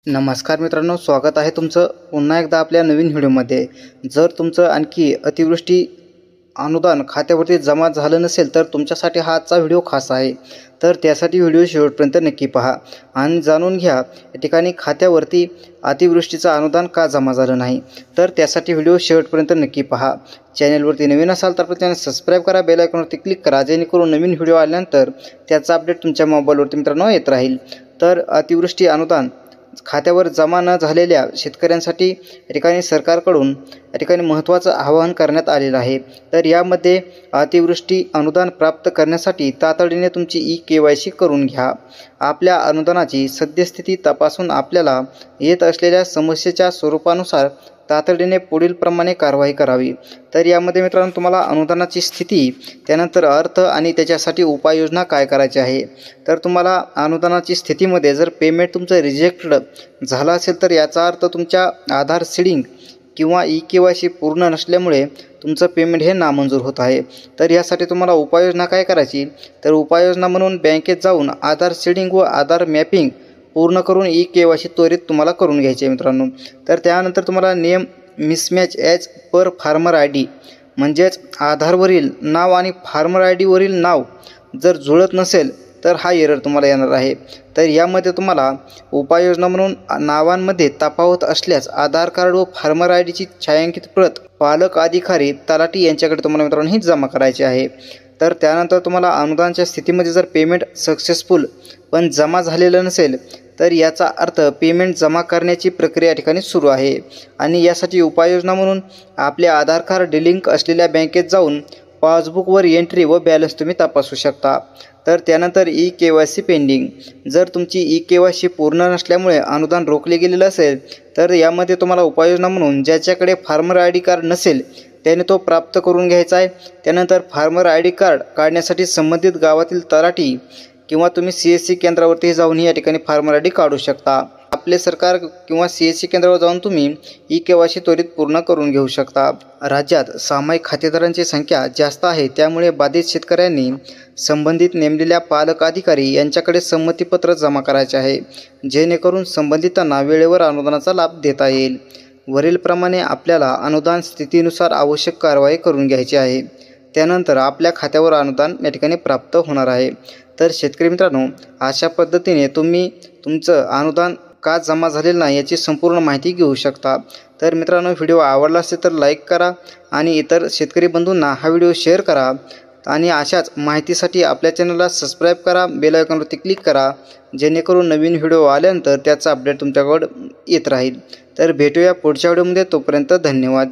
नमस्कार मित्रांनो, स्वागत आहे तुमचं पुन्हा एकदा आपल्या नवीन व्हिडिओमध्ये। जर तुमचं आणखी अतिवृष्टी अनुदान खात्यावरती जमा झालं नसेल तर तुमच्यासाठी हा आजचा व्हिडिओ खास आहे। तर त्यासाठी व्हिडिओ शेवटपर्यंत नक्की पहा आणि जाणून घ्या या ठिकाणी खात्यावरती अतिवृष्टीचं अनुदान का जमा झालं नाही। तर त्यासाठी व्हिडिओ शेवटपर्यंत नक्की पहा। चॅनलवरती नवीन असाल तर चॅनल सबस्क्राइब करा, बेल आयकॉनवरती क्लिक करा, जेणेकरून नवीन व्हिडिओ आल्यानंतर त्याचा अपडेट तुमच्या मोबाईलवरती मित्रांनो येत राहील। तर अतिवृष्टी अनुदान खात्यावर जमा न झालेल्या शेतकऱ्यांसाठी या ठिकाणी सरकारकडून या ठिकाणी महत्त्वाचं आवाहन करण्यात आलेलं आहे। तर यामध्ये अतिवृष्टी अनुदान प्राप्त करण्यासाठी तातडीने तुमची KYC करून घ्या। आपल्या अनुदानाची सद्यस्थिती तपासून आपल्याला येत असलेल्या समस्येच्या स्वरूपानुसार तातडीने पुढील प्रमाणे कारवाई करावी। तर यामध्ये मित्रांनो तुम्हाला अनुदानाची स्थिती, त्यानंतर अर्थ आणि त्याच्यासाठी उपाययोजना काय करायची आहे। तर तुम्हाला अनुदानाची स्थितीमध्ये जर पेमेंट तुमचं रिजेक्टेड झालं असेल तर याचा अर्थ तुमच्या आधार सीडिंग किंवा KYC पूर्ण नसल्यामुळे तुमचं पेमेंट हे नामंजूर होत आहे। तर यासाठी तुम्हाला उपाययोजना काय करायची, तर उपाययोजना म्हणून बँकेत जाऊन आधार सीडिंग व आधार मॅपिंग पूर्ण करून KYC त्वरित तुम्हाला करून घ्यायचे आहे मित्रांनो। तर त्यानंतर तुम्हाला name mismatch as per farmer ID म्हणजेच आधारवरील नाव आणि फार्मर ID वरील नाव जर जुळत नसेल तर हा एरर तुम्हाला येणार आहे। तर यामध्ये तुम्हाला उपाययोजना म्हणून नावांमध्ये तफावत असल्यास आधार कार्ड व फार्मर IDची छायांकित प्रत पालक अधिकारी तलाठी यांच्याकडे तुम्हाला मित्रांनो ही जमा करायची आहे। तर त्यानंतर तुम्हाला अनुदानाच्या स्थितीमध्ये जर पेमेंट सक्सेसफुल पण जमा झालेलं नसेल तर याचा अर्थ पेमेंट जमा करण्याची प्रक्रिया ठिकाणी सुरू आहे आणि यासाठी उपाययोजना म्हणून आपले आधार कार्ड लिंक असलेल्या बँकेत जाऊन पासबुकवर एंट्री व बॅलन्स तुम्ही तपासू शकता। तर त्यानंतर KYC पेंडिंग, जर तुमची KYC पूर्ण नसल्यामुळे अनुदान रोखले गेलेलं असेल तर यामध्ये तुम्हाला उपाययोजना म्हणून ज्याच्याकडे फार्मर ID कार्ड नसेल त्याने तो प्राप्त करून घ्यायचा आहे। त्यानंतर फार्मर ID कार्ड काढण्यासाठी संबंधित गावातील तलाठी किंवा तुम्ही CSC केंद्रावरती जाऊन या ठिकाणी फार्मर ID काढू शकता। आपले सरकार किंवा CSC केंद्रावर जाऊन तुम्ही KYC त्वरित पूर्ण करून घेऊ शकता। राज्यात सामायिक खातेदारांची संख्या जास्त आहे, त्यामुळे बाधित शेतकऱ्यांनी संबंधित नेमलेल्या पालक अधिकारी यांच्याकडे संमतीपत्र जमा करायचे आहे, जेणेकरून संबंधितांना वेळेवर अनुदानाचा लाभ देता येईल। वरीलप्रमाणे आपल्याला अनुदान स्थितीनुसार आवश्यक कारवाई करून घ्यायची आहे, त्यानंतर आपल्या खात्यावर अनुदान या ठिकाणी प्राप्त होणार आहे। तर शेतकरी मित्रांनो, अशा पद्धतीने तुम्ही तुमचं अनुदान का जमा झालेलं नाही याची संपूर्ण माहिती घेऊ शकता। तर मित्रांनो, व्हिडिओ आवडला असेल तर लाईक करा आणि इतर शेतकरी बंधूंना हा व्हिडिओ शेअर करा आणि अशाच माहितीसाठी आपल्या चॅनलला सबस्क्राइब करा, बेल आयकॉनवरती क्लिक करा, जेणेकरून नवीन व्हिडिओ आल्यानंतर त्याचा अपडेट तुमच्याकडे येत राहील। तर भेटूया पुढच्या व्हिडिओमध्ये, तोपर्यंत धन्यवाद।